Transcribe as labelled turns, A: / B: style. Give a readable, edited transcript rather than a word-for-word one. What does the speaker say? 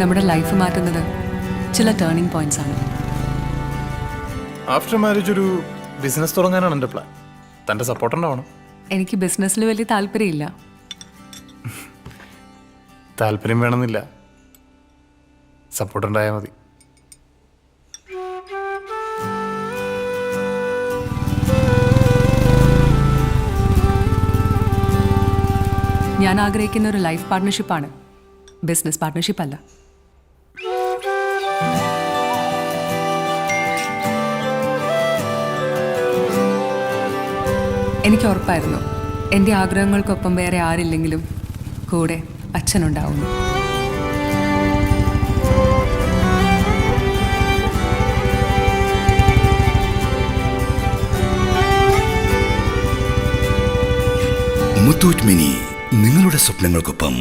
A: നമ്മുടെ ലൈഫ് മാറ്റുന്നത് ചില ടേണിംഗ് പോയിന്റ്സ് ആണ്.
B: ആഫ്റ്റർ മാരേജ് ഒരു ബിസിനസ് തുടങ്ങാനാണ് എൻ്റെ പ്ലാൻ. തൻ്റെ സപ്പോർട്ട് ഉണ്ടാവണം.
A: എനിക്ക് ബിസിനസ്സിൽ വലിയ താല്പര്യമില്ല.
B: താല്പര്യം വേണമെന്നില്ല, സപ്പോർട്ട് ഉണ്ടായാൽ മതി.
A: ഞാൻ ആഗ്രഹിക്കുന്ന ഒരു ലൈഫ് പാർട്ട്ണർഷിപ്പാണ്, ബിസിനസ് പാർട്ട്ണർഷിപ്പ് അല്ല. എനിക്ക് ഉറപ്പായിരുന്നു എൻ്റെ ആഗ്രഹങ്ങൾക്കൊപ്പം വേറെ ആരില്ലെങ്കിലും കൂടെ അച്ഛനുണ്ടാവുന്നു.
C: മുത്തൂറ്റ് മിനി, നിങ്ങളുടെ സ്വപ്നങ്ങൾക്കൊപ്പം.